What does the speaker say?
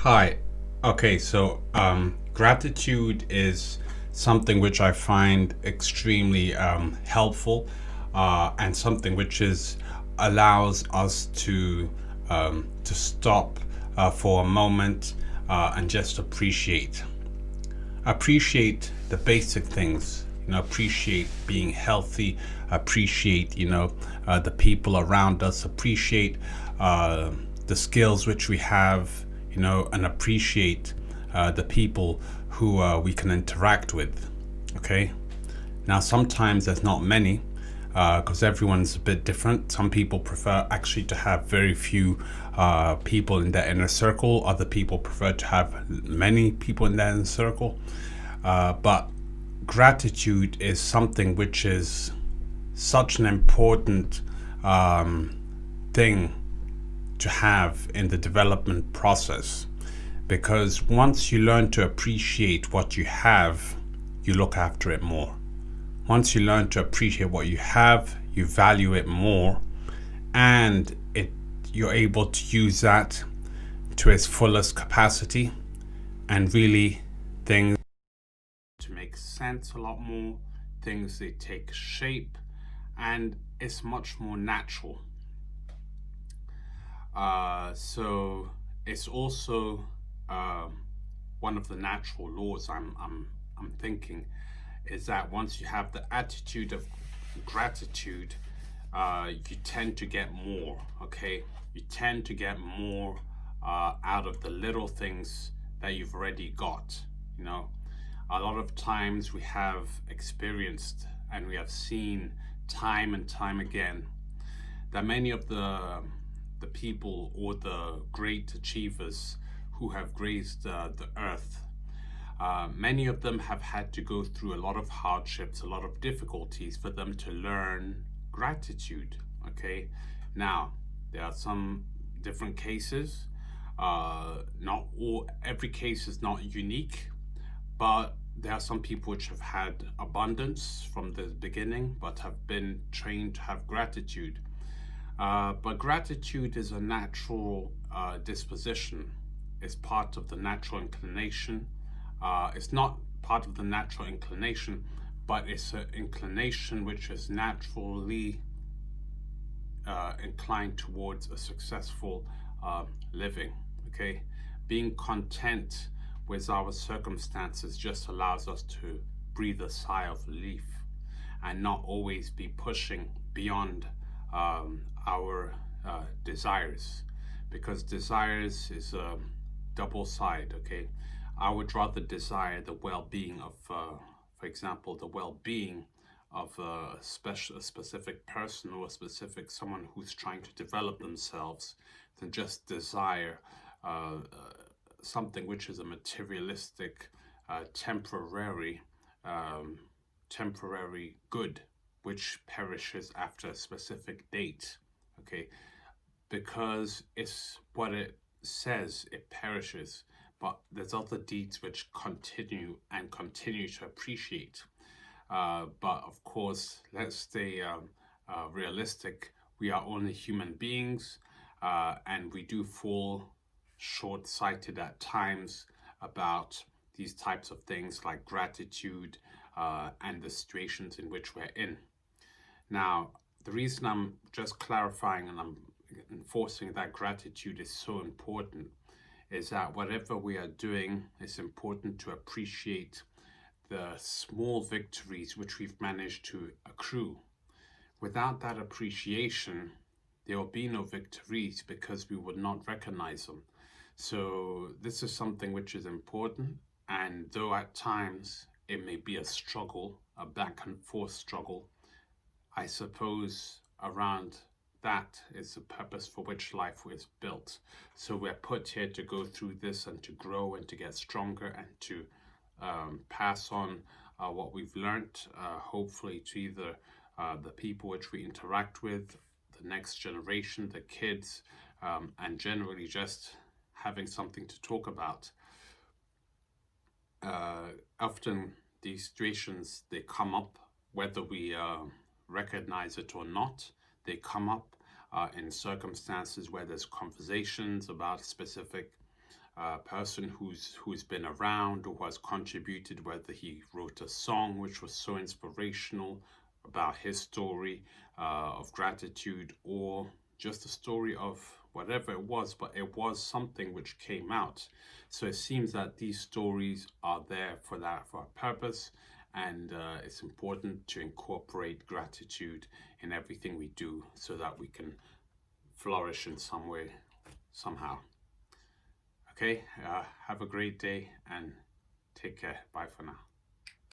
Hi. Okay, so gratitude is something which I find extremely helpful, and something which is allows us to stop for a moment and just appreciate the basic things. Appreciate being healthy, appreciate the people around us, appreciate uh, the skills which we have, and appreciate the people who we can interact with. Okay. Now, sometimes there's not many because everyone's a bit different. Some people prefer actually to have very few people in their inner circle. Other people prefer to have many people in their inner circle. But gratitude is something which is such an important thing to have in the development process, because once you learn to appreciate what you have, you look after it more. Once you learn to appreciate what you have, you value it more, and you're able to use that to its fullest capacity, and really things to make sense a lot more. Things, they take shape, and it's much more natural. So it's also one of the natural laws. I'm thinking is that once you have the attitude of gratitude, you tend to get more. Okay, you tend to get more out of the little things that you've already got. You know, a lot of times we have experienced and we have seen time and time again that many of the people or the great achievers who have graced the earth, many of them have had to go through a lot of hardships, a lot of difficulties for them to learn gratitude. Okay, now there are some different cases. Not all, every case is not unique, but there are some people which have had abundance from the beginning, but have been trained to have gratitude. But gratitude is a natural disposition. It's part of the natural inclination. It's not part of the natural inclination, but it's an inclination which is naturally inclined towards a successful living. Okay, being content with our circumstances just allows us to breathe a sigh of relief and not always be pushing beyond our desires, because desires is a double side. Okay, I would rather desire the well-being of, for example, the well-being of a specific person or a specific someone who's trying to develop themselves than just desire something which is a materialistic, temporary, um, temporary good, which perishes after a specific date. Okay, because it's what it says, it perishes, but there's other deeds which continue and continue to appreciate. But of course, let's stay realistic. We are only human beings, and we do fall short sighted at times about these types of things like gratitude and the situations in which we're in. Now, the reason I'm just clarifying and I'm enforcing that gratitude is so important is that whatever we are doing, it's important to appreciate the small victories which we've managed to accrue. Without that appreciation, there will be no victories because we would not recognize them. So, this is something which is important, and though at times it may be a struggle, a back and forth struggle, I suppose around that is the purpose for which life was built. So we're put here to go through this and to grow and to get stronger and to pass on what we've learned, hopefully to either the people which we interact with, the next generation, the kids, and generally just having something to talk about. Often these situations, they come up whether we recognize it or not. They come up in circumstances where there's conversations about specific person who's been around or who has contributed, whether he wrote a song which was so inspirational about his story of gratitude, or just a story of whatever it was, but it was something which came out. So it seems that these stories are there for a purpose, and it's important to incorporate gratitude in everything we do so that we can flourish in some way, somehow. Okay, have a great day and take care. Bye for now.